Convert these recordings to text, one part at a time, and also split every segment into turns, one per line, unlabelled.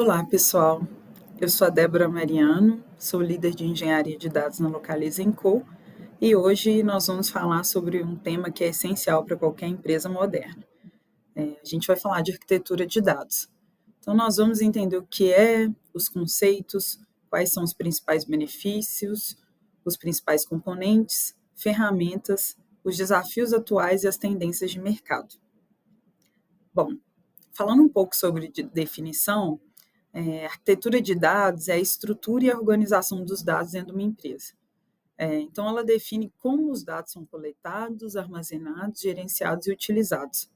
Olá, pessoal. Eu sou a Débora Mariano, sou líder de engenharia de dados na Localiza Co. E hoje nós vamos falar sobre um tema que é essencial para qualquer empresa moderna. A gente vai falar de arquitetura de dados. Então, nós vamos entender o que é, os conceitos, quais são os principais benefícios, os principais componentes, ferramentas, os desafios atuais e as tendências de mercado. Bom, falando um pouco sobre definição, arquitetura de dados é a estrutura e a organização dos dados dentro de uma empresa. Então, ela define como os dados são coletados, armazenados, gerenciados e utilizados.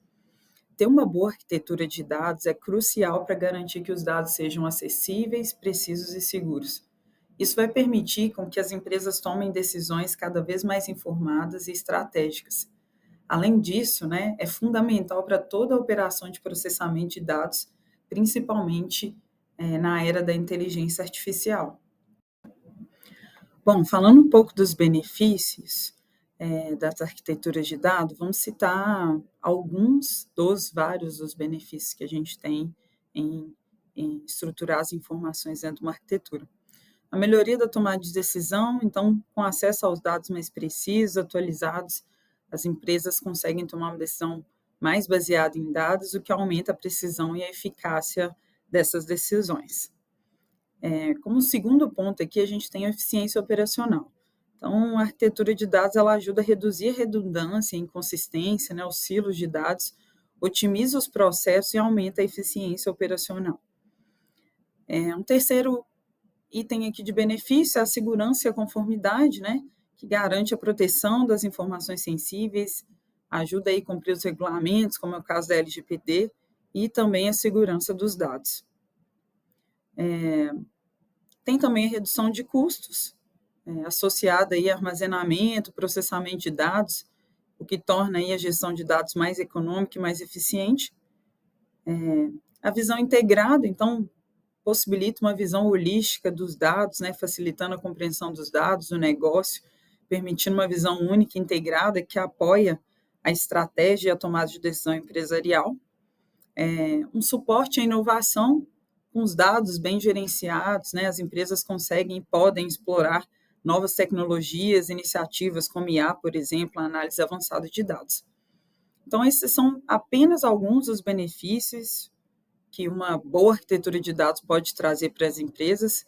Ter uma boa arquitetura de dados é crucial para garantir que os dados sejam acessíveis, precisos e seguros. Isso vai permitir com que as empresas tomem decisões cada vez mais informadas e estratégicas. Além disso, é fundamental para toda a operação de processamento de dados, principalmente na era da inteligência artificial. Bom, falando um pouco dos benefícios das arquiteturas de dados, vamos citar alguns dos vários dos benefícios que a gente tem em estruturar as informações dentro de uma arquitetura. A melhoria da tomada de decisão, então, com acesso aos dados mais precisos, atualizados, as empresas conseguem tomar uma decisão mais baseada em dados, o que aumenta a precisão e a eficácia dessas decisões. Como segundo ponto aqui, a gente tem a eficiência operacional. Então, a arquitetura de dados ela ajuda a reduzir a redundância e inconsistência, os silos de dados, otimiza os processos e aumenta a eficiência operacional. Um terceiro item aqui de benefício é a segurança e a conformidade, que garante a proteção das informações sensíveis, ajuda aí a cumprir os regulamentos, como é o caso da LGPD, e também a segurança dos dados. Tem também a redução de custos, associada aí a armazenamento, processamento de dados, o que torna aí a gestão de dados mais econômica e mais eficiente. A visão integrada, então, possibilita uma visão holística dos dados, facilitando a compreensão dos dados, do negócio, permitindo uma visão única e integrada que apoia a estratégia e a tomada de decisão empresarial. Um suporte à inovação, com os dados bem gerenciados, as empresas conseguem e podem explorar novas tecnologias, iniciativas como IA, por exemplo, a análise avançada de dados. Então, esses são apenas alguns dos benefícios que uma boa arquitetura de dados pode trazer para as empresas.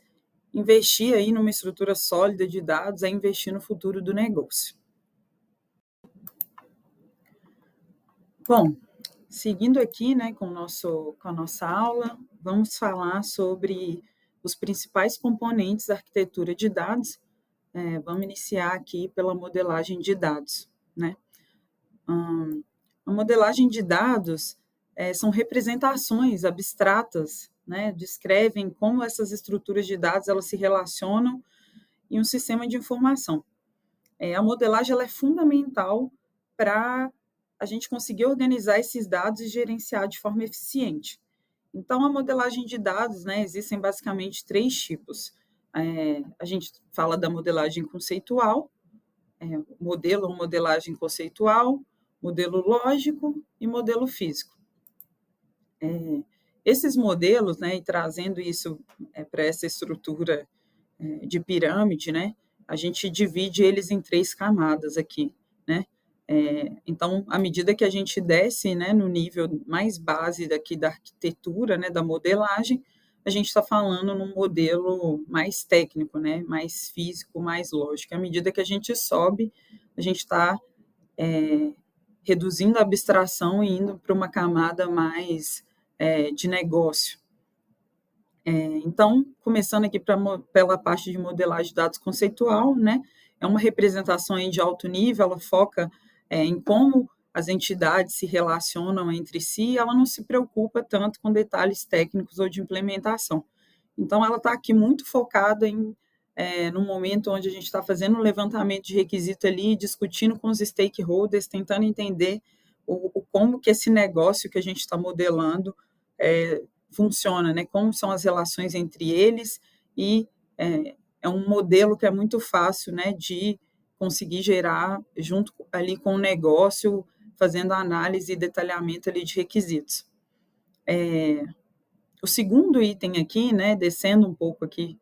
Investir aí numa estrutura sólida de dados é investir no futuro do negócio. Bom, seguindo aqui com a nossa aula, vamos falar sobre os principais componentes da arquitetura de dados. Vamos iniciar aqui pela modelagem de dados. A modelagem de dados são representações abstratas, descrevem como essas estruturas de dados elas se relacionam em um sistema de informação. A modelagem ela é fundamental para a gente conseguir organizar esses dados e gerenciar de forma eficiente. Então, a modelagem de dados, existem basicamente 3 tipos. A gente fala da modelagem conceitual, modelo ou modelagem conceitual, modelo lógico e modelo físico. Esses modelos, e trazendo isso para essa estrutura de pirâmide, a gente divide eles em 3 camadas aqui, então, à medida que a gente desce, no nível mais base daqui da arquitetura, da modelagem, a gente está falando num modelo mais técnico, mais físico, mais lógico. À medida que a gente sobe, a gente está reduzindo a abstração e indo para uma camada mais de negócio. Então, começando aqui pela parte de modelagem de dados conceitual, é uma representação aí de alto nível, ela foca em como as entidades se relacionam entre si, ela não se preocupa tanto com detalhes técnicos ou de implementação. Então, ela está aqui muito focada no momento onde a gente está fazendo um levantamento de requisito ali, discutindo com os stakeholders, tentando entender como que esse negócio que a gente está modelando funciona, como são as relações entre eles, e é um modelo que é muito fácil, de conseguir gerar junto ali com o negócio, fazendo análise e detalhamento ali de requisitos. O segundo item aqui, né, descendo um pouco aqui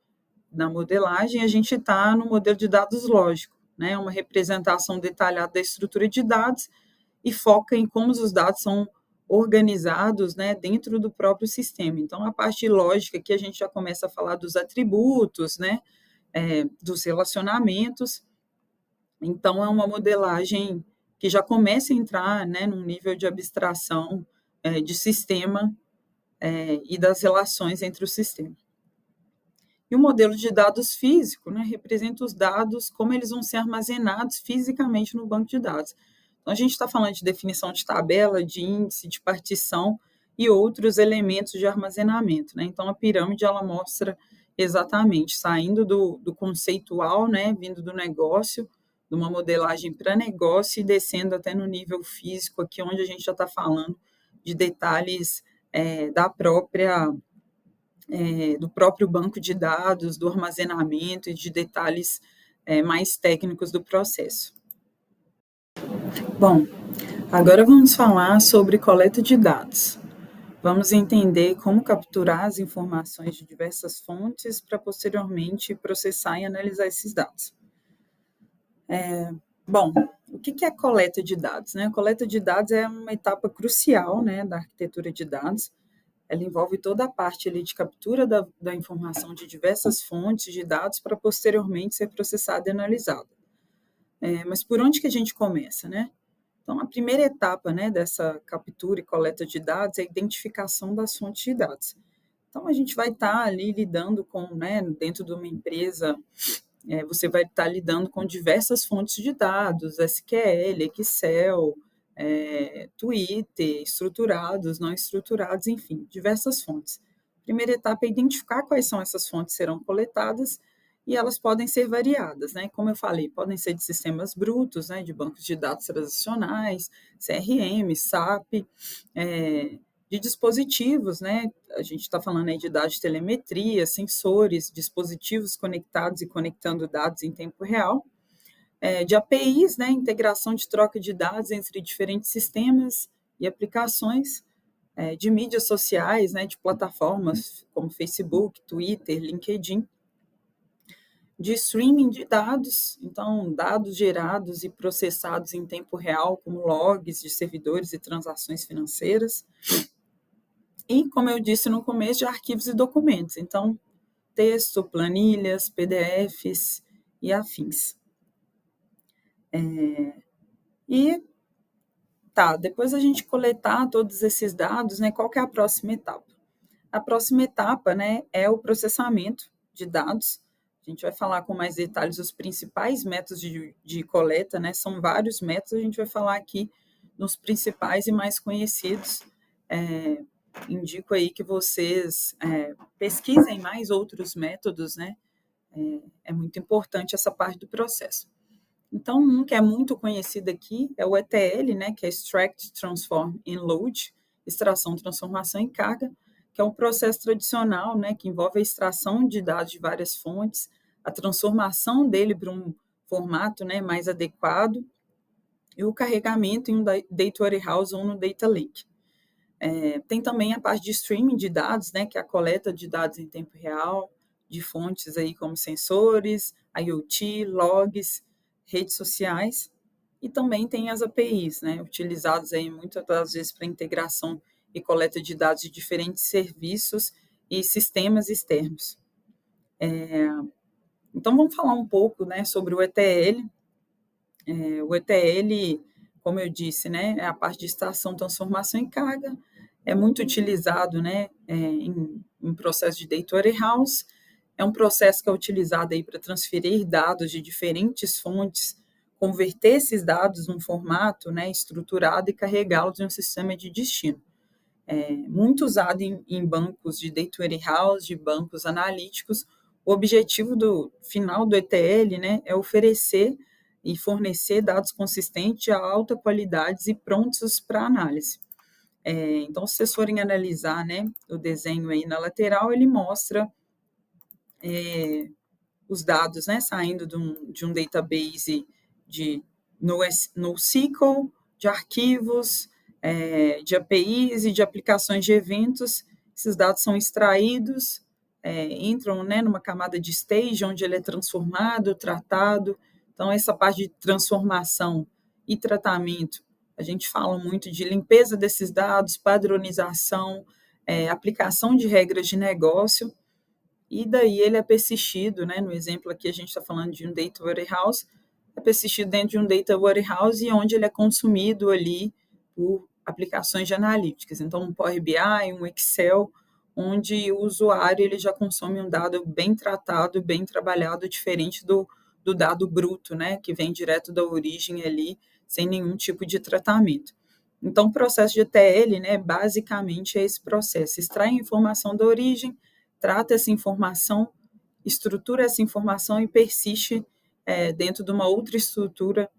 na modelagem, a gente está no modelo de dados lógico, né, uma representação detalhada da estrutura de dados e foca em como os dados são organizados, né, dentro do próprio sistema. Então, a parte lógica aqui a gente já começa a falar dos atributos, né, dos relacionamentos. Então, é uma modelagem que já começa a entrar, né, num nível de abstração de sistema e das relações entre o sistema. E o modelo de dados físico, né, representa os dados, como eles vão ser armazenados fisicamente no banco de dados. Então, a gente está falando de definição de tabela, de índice, de partição e outros elementos de armazenamento, né? Então, a pirâmide, ela mostra exatamente, saindo do conceitual, né, vindo do negócio, de uma modelagem para negócio e descendo até no nível físico, aqui onde a gente já está falando de detalhes da própria do próprio banco de dados, do armazenamento e de detalhes mais técnicos do processo. Bom, agora vamos falar sobre coleta de dados. Vamos entender como capturar as informações de diversas fontes para posteriormente processar e analisar esses dados. Bom, o que é a coleta de dados? Né? A coleta de dados é uma etapa crucial, né, da arquitetura de dados. Ela envolve toda a parte ali de captura da informação de diversas fontes de dados para posteriormente ser processada e analisada. Mas por onde que a gente começa, né? Então, a primeira etapa, né, dessa captura e coleta de dados é a identificação das fontes de dados. Então, a gente vai estar ali lidando com, né, dentro de uma empresa, você vai estar lidando com diversas fontes de dados, SQL, Excel, Twitter, estruturados, não estruturados, enfim, diversas fontes. A primeira etapa é identificar quais são essas fontes que serão coletadas e elas podem ser variadas, né? Como eu falei, podem ser de sistemas brutos, né, de bancos de dados transacionais, CRM, SAP, de dispositivos, né? A gente está falando aí de dados de telemetria, sensores, dispositivos conectados e conectando dados em tempo real, de APIs, né, integração de troca de dados entre diferentes sistemas e aplicações, de mídias sociais, né, de plataformas como Facebook, Twitter, LinkedIn, de streaming de dados, então dados gerados e processados em tempo real, como logs de servidores e transações financeiras, e, como eu disse no começo, de arquivos e documentos, então texto, planilhas, PDFs e afins. E depois a gente coletar todos esses dados, né, qual que é a próxima etapa? A próxima etapa, né, é o processamento de dados. A gente vai falar com mais detalhes os principais métodos de coleta, né, são vários métodos, a gente vai falar aqui nos principais e mais conhecidos. Indico aí que vocês pesquisem mais outros métodos, né, é muito importante essa parte do processo. Então, um que é muito conhecido aqui é o ETL, né, que é Extract, Transform and Load, extração, transformação e carga, que é um processo tradicional, né, que envolve a extração de dados de várias fontes, a transformação dele para um formato, né, mais adequado e o carregamento em um Data Warehouse ou no Data Lake. Tem também a parte de streaming de dados, né, que é a coleta de dados em tempo real, de fontes aí como sensores, IoT, logs, redes sociais, e também tem as APIs, né, utilizadas aí muitas das vezes para integração e coleta de dados de diferentes serviços e sistemas externos. Então, vamos falar um pouco, né, sobre o ETL. O ETL, como eu disse, né, é a parte de extração, transformação e carga, é muito utilizado, né, em processo de Data Warehouse, é um processo que é utilizado aí para transferir dados de diferentes fontes, converter esses dados num formato, né, estruturado e carregá-los em um sistema de destino. Muito usado em bancos de Data Warehouse, de bancos analíticos. O objetivo final do ETL, né, é oferecer e fornecer dados consistentes de alta qualidade e prontos para análise. Então, se vocês forem analisar, né, o desenho aí na lateral, ele mostra os dados, né, saindo de um database de NoSQL, de arquivos, de APIs e de aplicações de eventos, Esses dados são extraídos, entram, né, numa camada de stage, onde ele é transformado, tratado. Então, essa parte de transformação e tratamento, a gente fala muito de limpeza desses dados, padronização, aplicação de regras de negócio, e daí ele é persistido, né, no exemplo aqui a gente está falando de um data warehouse, é persistido dentro de um data warehouse, onde ele é consumido ali por aplicações de analíticas. Então, um Power BI, um Excel, onde o usuário ele já consome um dado bem tratado, bem trabalhado, diferente do dado bruto, né, que vem direto da origem ali, sem nenhum tipo de tratamento. Então, o processo de ETL, né, basicamente é esse processo: extrai a informação da origem, trata essa informação, estrutura essa informação e persiste dentro de uma outra estrutura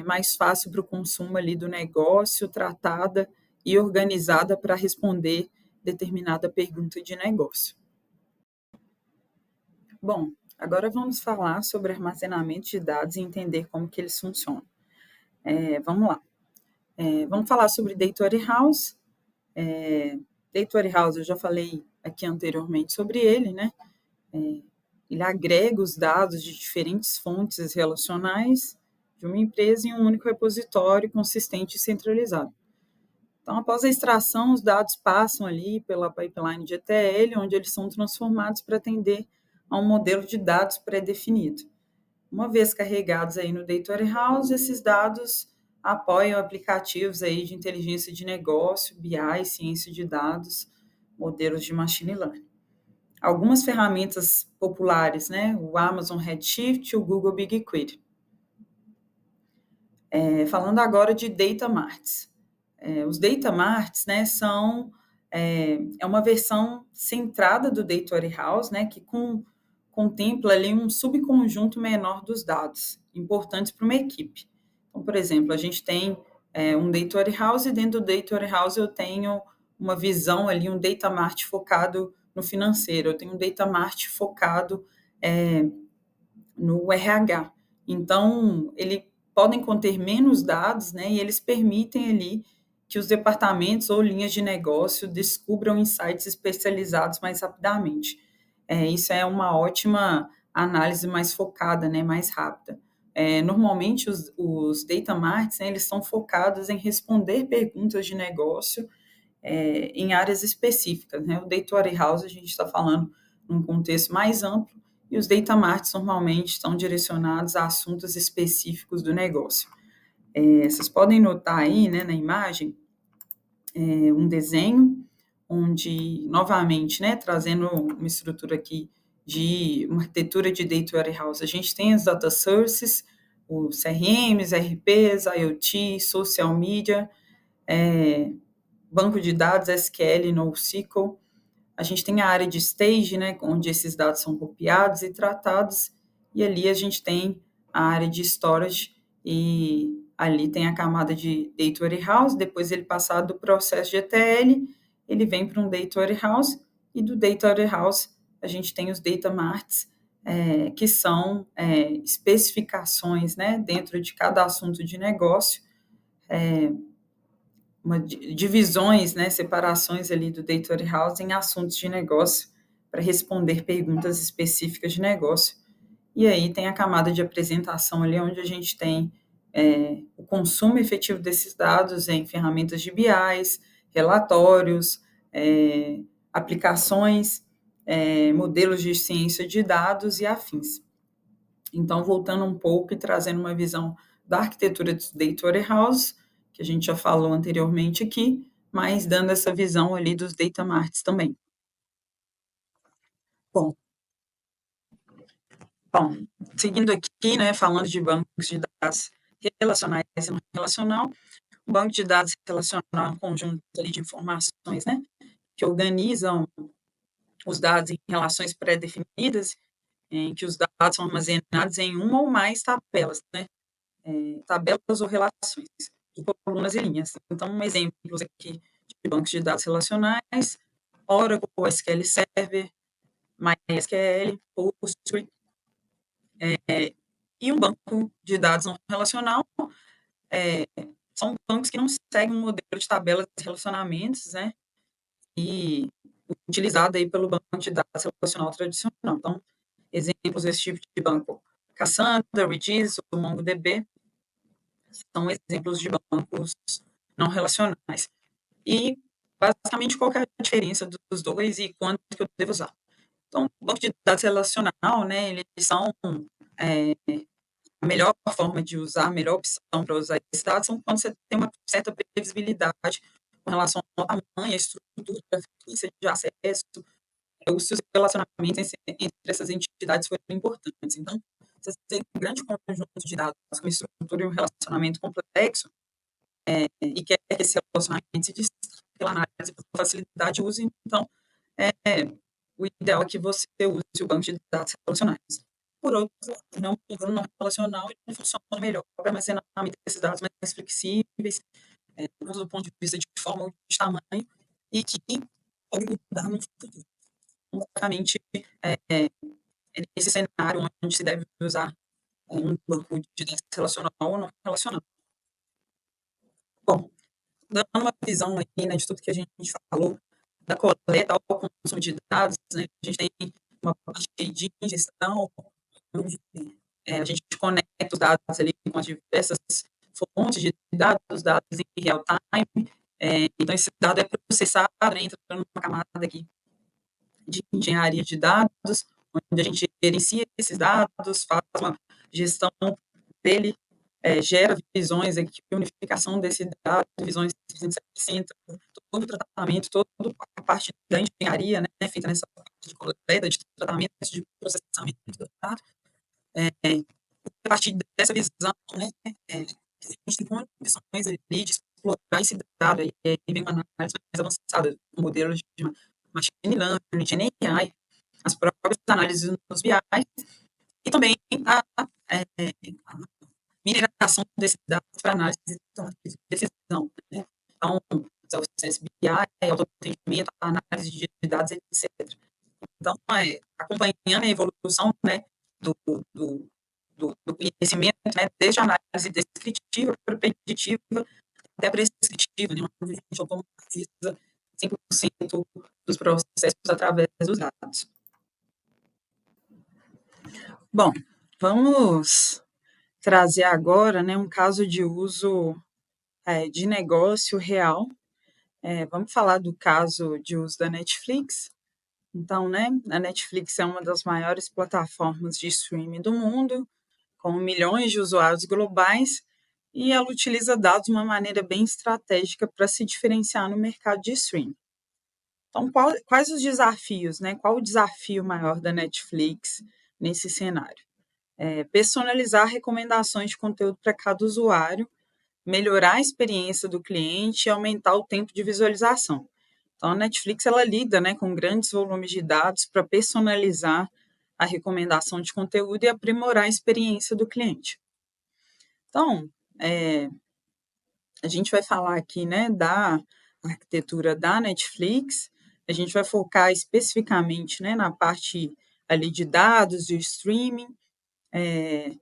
mais fácil para o consumo ali do negócio, tratada e organizada para responder determinada pergunta de negócio. Bom, agora vamos falar sobre armazenamento de dados e entender como que eles funcionam. Vamos lá. Vamos falar sobre Data Warehouse. Data Warehouse, eu já falei aqui anteriormente sobre ele, né? Ele agrega os dados de diferentes fontes relacionais de uma empresa em um único repositório consistente e centralizado. Então, após a extração, os dados passam ali pela pipeline de ETL, onde eles são transformados para atender a um modelo de dados pré-definido. Uma vez carregados aí no Data Warehouse, esses dados apoiam aplicativos aí de inteligência de negócio, BI, ciência de dados, modelos de machine learning. Algumas ferramentas populares, né? O Amazon Redshift, o Google BigQuery. Falando agora de Data Marts. Os Data Marts, né, são uma versão centrada do Data Warehouse, né, que contempla ali um subconjunto menor dos dados, importantes para uma equipe. Então, por exemplo, a gente tem um Data Warehouse, e dentro do Data Warehouse eu tenho uma visão ali, um Data Mart focado no financeiro, eu tenho um Data Mart focado no RH. Então, eles podem conter menos dados, né, e eles permitem ali que os departamentos ou linhas de negócio descubram insights especializados mais rapidamente. Isso é uma ótima análise mais focada, né, mais rápida. Normalmente, os data marts, né, eles são focados em responder perguntas de negócio em áreas específicas, né? O Data Warehouse, a gente está falando num contexto mais amplo, e os Data Marts normalmente estão direcionados a assuntos específicos do negócio. Vocês podem notar aí, né, na imagem, um desenho, onde, novamente, né, trazendo uma estrutura aqui de uma arquitetura de Data Warehouse, a gente tem as data sources, os CRMs, RPs, IoT, social media, banco de dados, SQL, NoSQL. A gente tem a área de stage, né, onde esses dados são copiados e tratados, e ali a gente tem a área de storage, e ali tem a camada de Data Warehouse, depois ele passar do processo de ETL, ele vem para um Data Warehouse, e do Data Warehouse a gente tem os Data Marts, que são especificações, né, dentro de cada assunto de negócio, divisões, né, separações ali do Data Warehouse em assuntos de negócio para responder perguntas específicas de negócio. E aí tem a camada de apresentação ali, onde a gente tem o consumo efetivo desses dados em ferramentas de BIs, relatórios, aplicações, modelos de ciência de dados e afins. Então, voltando um pouco e trazendo uma visão da arquitetura do Data Warehouse, que a gente já falou anteriormente aqui, mas dando essa visão ali dos Data Marts também. Bom, seguindo aqui, né, falando de bancos de dados relacionais e não relacional, o banco de dados relacional é um conjunto ali de informações, né, que organizam os dados em relações pré-definidas, em que os dados são armazenados em uma ou mais tabelas, né, tabelas ou relações, de colunas e linhas. Então, um exemplo aqui de bancos de dados relacionais: Oracle, SQL Server, MySQL, Postgre, e um banco de dados não relacional, são bancos que não seguem um modelo de tabelas de relacionamentos, né, e utilizada aí pelo banco de dados relacional tradicional. Então, exemplos desse tipo de banco, Cassandra, Redis, o MongoDB, são exemplos de bancos não relacionais. E, basicamente, qual que é a diferença dos dois e quanto que eu devo usar? Então, o banco de dados relacional, né, eles são é, a melhor forma de usar, a melhor opção para usar esses dados são quando você tem uma certa previsibilidade com relação ao tamanho, à estrutura, à frequência de acesso, os seus relacionamentos entre essas entidades foram importantes. Então, se você tem um grande conjunto de dados com estrutura e um relacionamento complexo, e quer que esse relacionamento se destaque pela análise por facilidade de uso, então, é, o ideal é que você use o banco de dados relacionais. Por outro lado, não relacional, ele funciona melhor para armazenamento desses dados mais flexíveis, do ponto de vista de forma ou de tamanho, e que pode mudar no futuro. Basicamente, é nesse cenário onde se deve usar um banco de dados relacional ou não relacional. Bom, dando uma visão aí, né, de tudo que a gente falou, da coleta ao consumo de dados, né, a gente tem uma parte de ingestão, onde a gente conecta os dados ali com as diversas fontes de dados em real time. Então, esse dado é processado, entra numa camada aqui de engenharia de dados, onde a gente gerencia esses dados, faz uma gestão dele, gera visões, unificação desse dado, visões 360, todo o tratamento, toda a parte da engenharia, né, feita nessa parte de coleta, de tratamento, de processamento do dado. A partir dessa visão, né, a gente tem condições ali de explorar esse dado, e aí vem uma análise mais avançada, modelos de machine learning, de AI, as próprias análises nos BI, e também a mineração desses dados para análise de decisão. Né? Então, o CSBI, autoatendimento, análise de dados, etc. Então, acompanhando a evolução, né, do conhecimento, né, desde a análise descritiva para preditiva até prescritiva, né, onde a gente automatiza 100% dos processos através dos dados. Bom, vamos trazer agora, né, um caso de uso de negócio real. Vamos falar do caso de uso da Netflix. Então, né, a Netflix é uma das maiores plataformas de streaming do mundo, com milhões de usuários globais, e ela utiliza dados de uma maneira bem estratégica para se diferenciar no mercado de streaming. Então, quais os desafios, né? Qual o desafio maior da Netflix nesse cenário? Personalizar recomendações de conteúdo para cada usuário, melhorar a experiência do cliente e aumentar o tempo de visualização. Então, a Netflix ela lida, né, com grandes volumes de dados para personalizar a recomendação de conteúdo e aprimorar a experiência do cliente. Então, a gente vai falar aqui, né, da arquitetura da Netflix. A gente vai focar especificamente, né, na parte ali de dados, de streaming,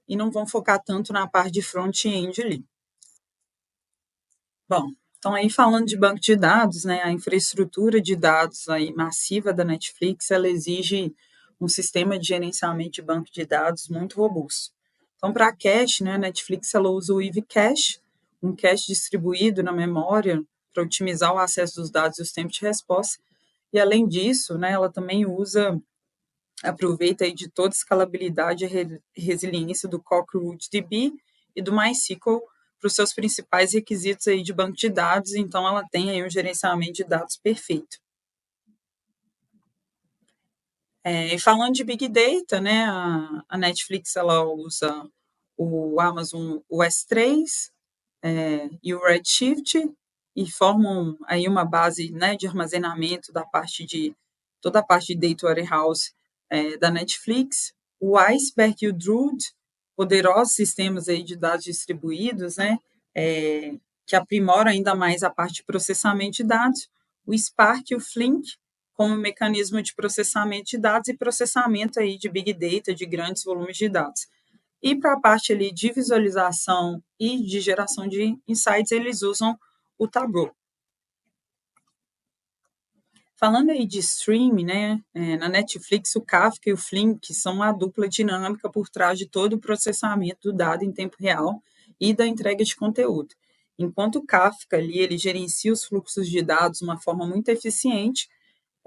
e não vão focar tanto na parte de front-end ali. Bom, então aí falando de banco de dados, né, a infraestrutura de dados aí massiva da Netflix, ela exige um sistema de gerenciamento de banco de dados muito robusto. Então, para a cache, né, a Netflix ela usa o EV Cache, um cache distribuído na memória para otimizar o acesso dos dados e os tempos de resposta. E além disso, né, ela também aproveita aí de toda a escalabilidade e resiliência do CockroachDB e do MySQL para os seus principais requisitos aí de banco de dados, então ela tem aí um gerenciamento de dados perfeito. E falando de Big Data, né, a Netflix ela usa o Amazon o S3 e o Redshift e formam aí uma base, né, de armazenamento da parte de toda a parte de Data Warehouse da Netflix, o Iceberg e o Druid, poderosos sistemas aí de dados distribuídos, né, que aprimoram ainda mais a parte de processamento de dados, o Spark e o Flink, como mecanismo de processamento de dados e processamento aí de Big Data, de grandes volumes de dados. E para a parte ali de visualização e de geração de insights, eles usam o Tableau. Falando aí de streaming, né, na Netflix, o Kafka e o Flink são uma dupla dinâmica por trás de todo o processamento do dado em tempo real e da entrega de conteúdo. Enquanto o Kafka ali, ele gerencia os fluxos de dados de uma forma muito eficiente,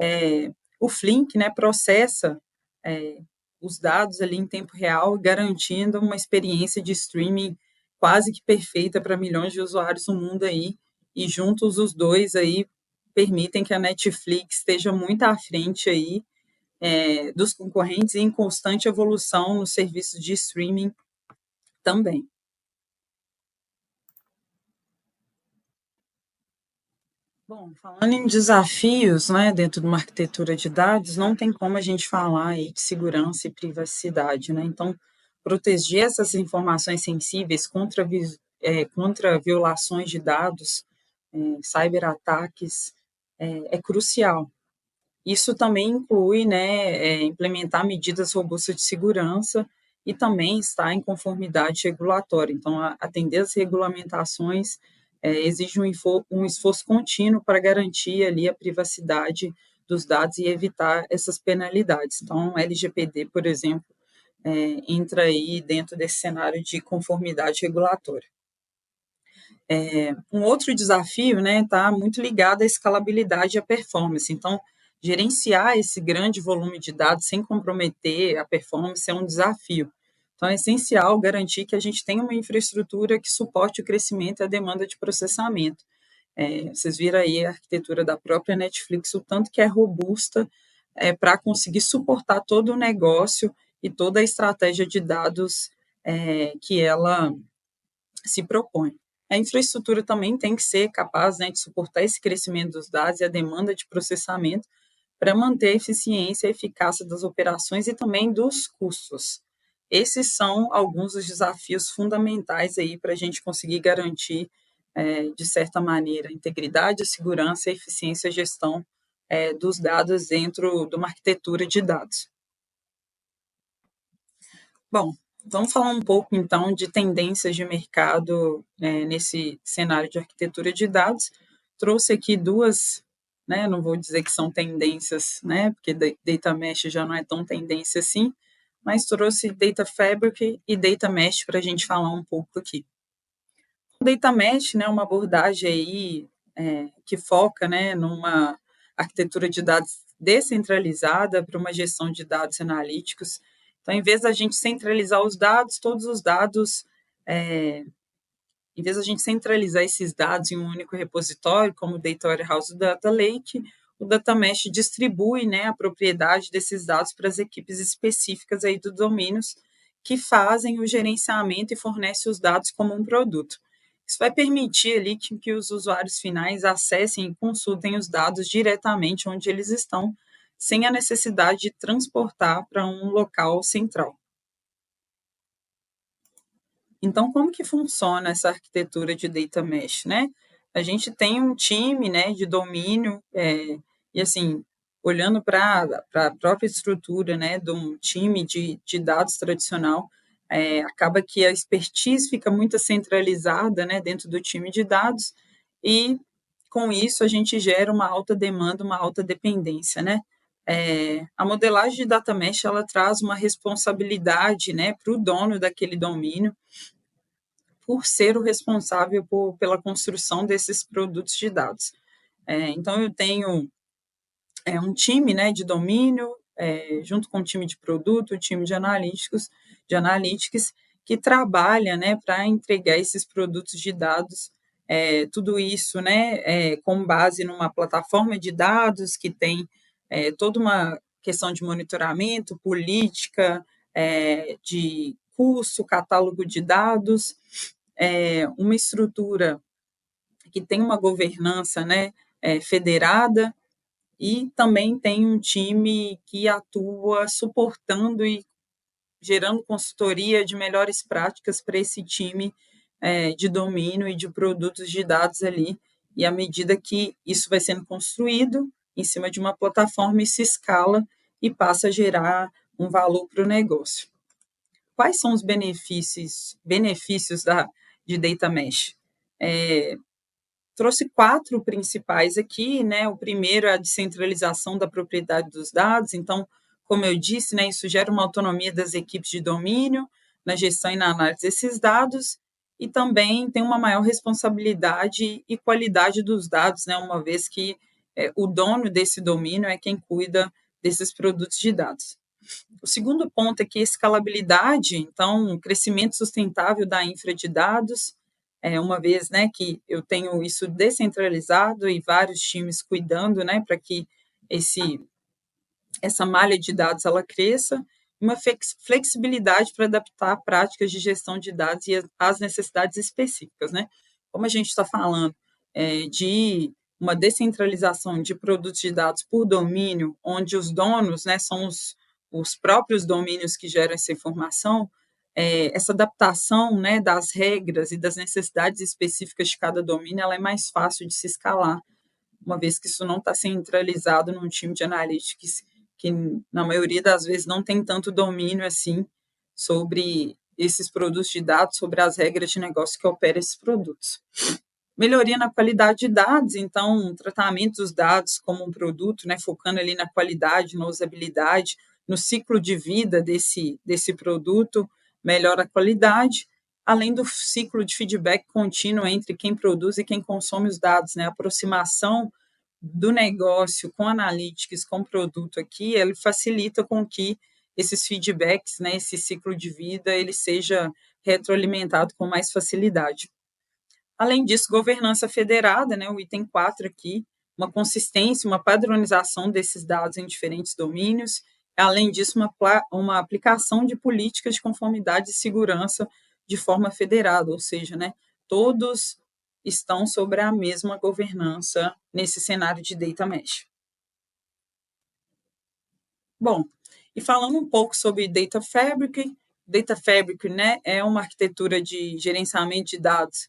é, o Flink, né, processa é, os dados ali em tempo real, garantindo uma experiência de streaming quase que perfeita para milhões de usuários no mundo aí, e juntos os dois aí permitem que a Netflix esteja muito à frente aí dos concorrentes e em constante evolução nos serviços de streaming também. Bom, falando em desafios, né, dentro de uma arquitetura de dados, não tem como a gente falar aí de segurança e privacidade, né? Então, proteger essas informações sensíveis contra violações de dados, cyberataques, é crucial. Isso também inclui, né, implementar medidas robustas de segurança e também estar em conformidade regulatória. Então, atender às regulamentações exige um esforço contínuo para garantir ali a privacidade dos dados e evitar essas penalidades. Então, o LGPD, por exemplo, entra aí dentro desse cenário de conformidade regulatória. Um outro desafio, né, está muito ligado à escalabilidade e à performance. Então, gerenciar esse grande volume de dados sem comprometer a performance é um desafio. Então, é essencial garantir que a gente tenha uma infraestrutura que suporte o crescimento e a demanda de processamento. Vocês viram aí a arquitetura da própria Netflix, o tanto que é robusta para conseguir suportar todo o negócio e toda a estratégia de dados que ela se propõe. A infraestrutura também tem que ser capaz, né, de suportar esse crescimento dos dados e a demanda de processamento para manter a eficiência e eficácia das operações e também dos custos. Esses são alguns dos desafios fundamentais aí para a gente conseguir garantir, de certa maneira, a integridade, a segurança, a eficiência e a gestão dos dados dentro de uma arquitetura de dados. Bom, vamos falar um pouco então de tendências de mercado nesse cenário de arquitetura de dados. Trouxe aqui duas, né, não vou dizer que são tendências, né, porque Data Mesh já não é tão tendência assim, mas trouxe Data Fabric e Data Mesh para a gente falar um pouco aqui. O Data Mesh, né, é uma abordagem aí que foca, né, numa arquitetura de dados descentralizada para uma gestão de dados analíticos. Então, em vez da gente centralizar os dados, todos os dados, em vez da gente centralizar esses dados em um único repositório, como o Data Warehouse e o Data Lake, o Data Mesh distribui, né, a propriedade desses dados para as equipes específicas aí dos domínios que fazem o gerenciamento e fornecem os dados como um produto. Isso vai permitir ali que os usuários finais acessem e consultem os dados diretamente onde eles estão, sem a necessidade de transportar para um local central. Então, como que funciona essa arquitetura de data mesh, né? A gente tem um time, né, de domínio, e assim, olhando para a própria estrutura, né, de um time de dados tradicional, acaba que a expertise fica muito centralizada, né, dentro do time de dados, e com isso a gente gera uma alta demanda, uma alta dependência, né? A modelagem de data mesh, ela traz uma responsabilidade, né, para o dono daquele domínio, por ser o responsável pela construção desses produtos de dados. Então, eu tenho um time, né, de domínio, junto com o time de produto, o time de analytics, que trabalha, né, para entregar esses produtos de dados, tudo isso, né, com base numa plataforma de dados que tem toda uma questão de monitoramento, política, de custo, catálogo de dados, uma estrutura que tem uma governança, né, federada, e também tem um time que atua suportando e gerando consultoria de melhores práticas para esse time de domínio e de produtos de dados ali. E à medida que isso vai sendo construído em cima de uma plataforma, e se escala e passa a gerar um valor para o negócio. Quais são os benefícios de Data Mesh? trouxe 4 principais aqui, né? O primeiro é a descentralização da propriedade dos dados. Então, como eu disse, né, isso gera uma autonomia das equipes de domínio na gestão e na análise desses dados, e também tem uma maior responsabilidade e qualidade dos dados, né, uma vez que o dono desse domínio é quem cuida desses produtos de dados. O segundo ponto é que escalabilidade, então, um crescimento sustentável da infra de dados, uma vez, né, que eu tenho isso descentralizado e vários times cuidando, né, para que essa malha de dados ela cresça, uma flexibilidade para adaptar práticas de gestão de dados e às necessidades específicas, né? Como a gente está falando de uma descentralização de produtos de dados por domínio, onde os donos, né, são os próprios domínios que geram essa informação, essa adaptação, né, das regras e das necessidades específicas de cada domínio, ela é mais fácil de se escalar, uma vez que isso não está centralizado num time de analytics que, na maioria das vezes, não tem tanto domínio assim sobre esses produtos de dados, sobre as regras de negócio que operam esses produtos. Melhoria na qualidade de dados, então, tratamento dos dados como um produto, né, focando ali na qualidade, na usabilidade, no ciclo de vida desse produto, melhora a qualidade, além do ciclo de feedback contínuo entre quem produz e quem consome os dados, né, a aproximação do negócio com analytics, com produto aqui, ele facilita com que esses feedbacks, né, esse ciclo de vida, ele seja retroalimentado com mais facilidade. Além disso, governança federada, né, o item 4 aqui, uma consistência, uma padronização desses dados em diferentes domínios. Além disso, uma aplicação de políticas de conformidade e segurança de forma federada, ou seja, né, todos estão sobre a mesma governança nesse cenário de data mesh. Bom, e falando um pouco sobre Data Fabric, né, é uma arquitetura de gerenciamento de dados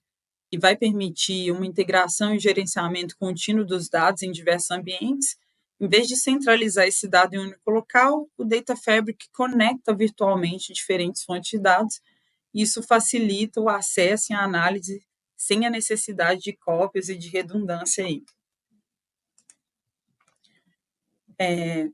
que vai permitir uma integração e gerenciamento contínuo dos dados em diversos ambientes. Em vez de centralizar esse dado em um único local, o Data Fabric conecta virtualmente diferentes fontes de dados. Isso facilita o acesso e a análise sem a necessidade de cópias e de redundância aí.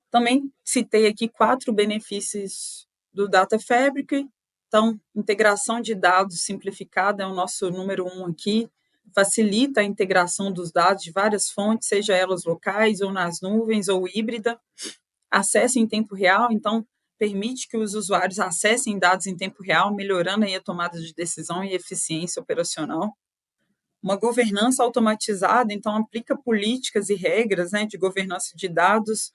Também citei aqui 4 benefícios do Data Fabric. Então, integração de dados simplificada é o nosso número 1 aqui, facilita a integração dos dados de várias fontes, seja elas locais ou nas nuvens ou híbrida. Acesso em tempo real, então, permite que os usuários acessem dados em tempo real, melhorando aí a tomada de decisão e eficiência operacional. Uma governança automatizada, então, aplica políticas e regras, né, de governança de dados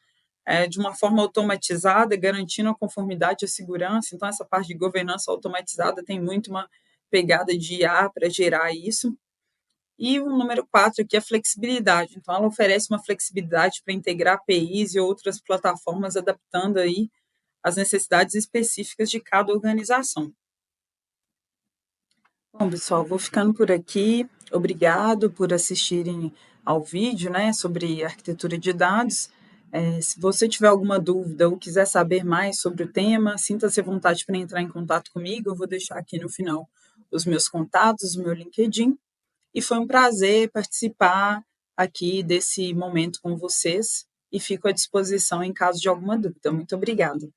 de uma forma automatizada, garantindo a conformidade e a segurança. Então, essa parte de governança automatizada tem muito uma pegada de IA para gerar isso. E o número 4 aqui é a flexibilidade. Então, ela oferece uma flexibilidade para integrar APIs e outras plataformas, adaptando aí as necessidades específicas de cada organização. Bom, pessoal, vou ficando por aqui. Obrigado por assistirem ao vídeo, né, sobre arquitetura de dados. Se você tiver alguma dúvida ou quiser saber mais sobre o tema, sinta-se à vontade para entrar em contato comigo. Eu vou deixar aqui no final os meus contatos, o meu LinkedIn. E foi um prazer participar aqui desse momento com vocês e fico à disposição em caso de alguma dúvida. Muito obrigada.